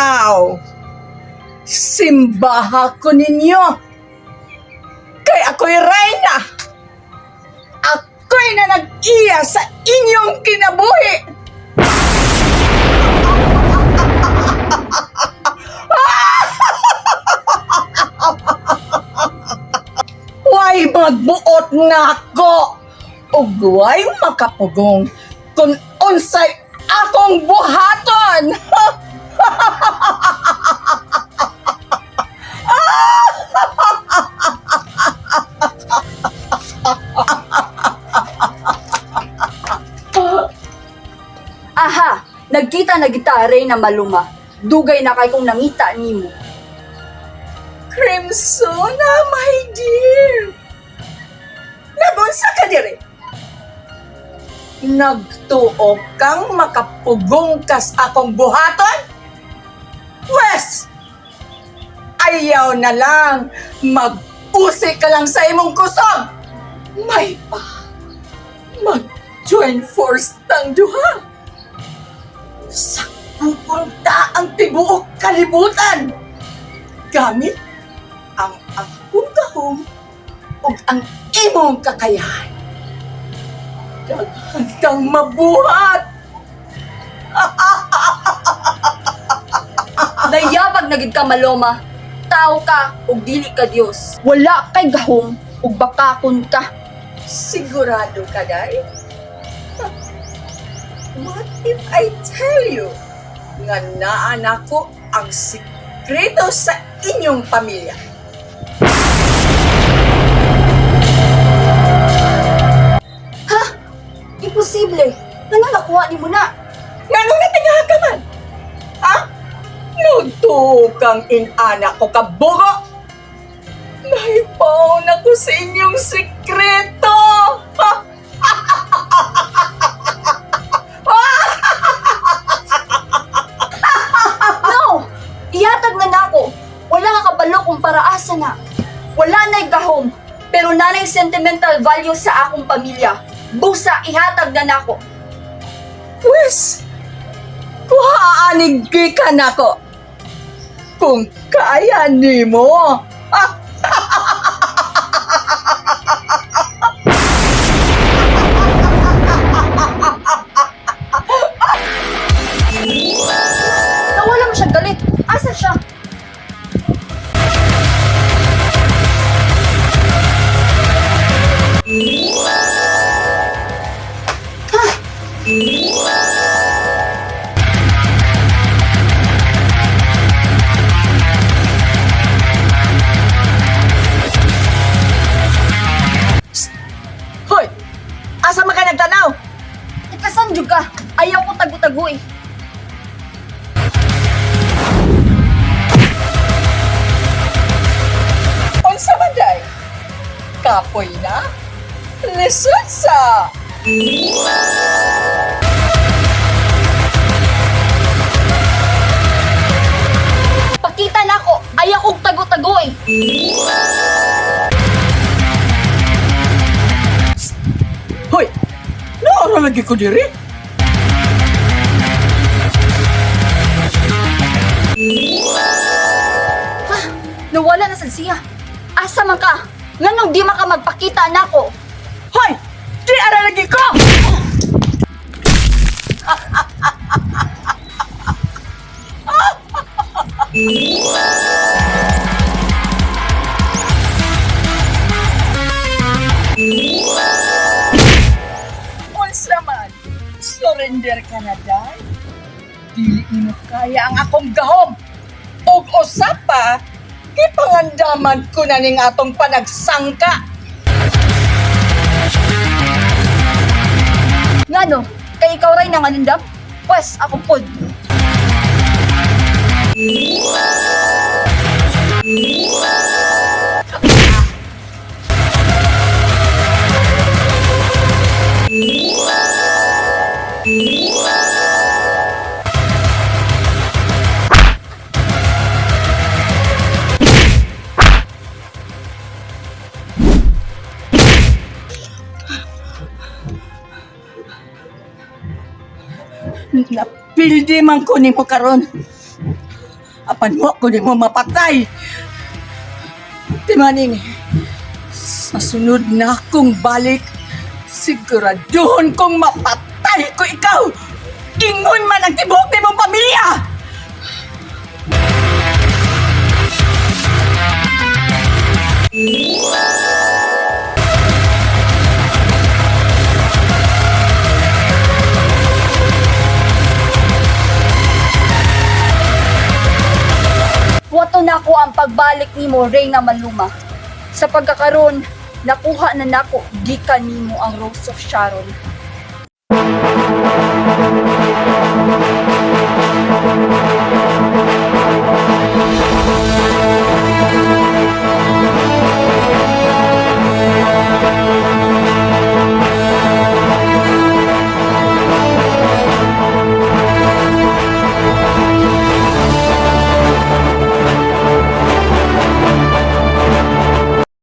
tao. Simbaha ko ninyo. Kay ako'y reyna. Ako'y na nag-iya sa inyong kinabuhi. Way magbuot na ako. Ug way makapugong kung unsay akong buhaton. Aha, nagkita na kita Reyna Maluma. Dugay na kay kong nangita nimo. Crimsona, my dear. Nagunsa ka dire? Nagtuo kang makapugong kas akong buhaton? Wes, ayaw na lang. Mag-usi ka lang sa imong kusog. May pa. Mag-join force tang duha. Sa pupunta ang tibuok kalibutan. Gamit ang akong gahom ug ang imong kakayahan. Daghan kang mabuhat. Nayabag na gid ka Maloma. Tao ka ug dili ka Dios. Wala kay gahom ug bakakon ka. Sigurado ka, day? What if I tell you nga naan ako ang sikreto sa inyong pamilya? Ha? Imposible. Ano nakuha ni mo na? Ngano na tingahan ka man? Ha? Nagtuo inana ko kabugo? Naipaw na ko sa inyong sikreto! Ha? No! Ihatag na nako. Wala nga kabalo kung para asa na. Wala na'y gahom, pero nanay sentimental value sa akong pamilya. Busa, ihatag na nako. Wes, kuhaanig ka nako. Kung kaya nimo. Nawala mo siya galit. Asa siya? Hoy! Asa man ka nagtanaw? Ikasan jud ka. Ayaw ko tagu-tagu eh. Unsa man day? Kapoy na? Lisod sa... Pakita na ako. Ayaw kong tagu-tagu eh. Hoy! Naara lagi ko diri? Ha? Nawala na sad siya. Asa man ka? Nganong di maka magpakita na ako? Hoy! Di ara lagi ko! Unsa man, surrender ka na day? Dili mo kaya ang akong gahom. Og usa pa, ipangandaman ko na ning atong panagsangka. Ngano? Kay ikaw ray nang anindam? Pwes, ako pod. Napildi man ko nimo karon. apan mo ko di mo mapatay. Timaning, sa sunod na akong balik, siguraduhon kong mapatay ko ikaw. Ingon man ang tibok ni mong pamilya! Wato na ko ang pagbalik nimo, Reyna Maluma. Sa pagkakaroon, nakuha na nako gikan nimo ang Rose of Sharon.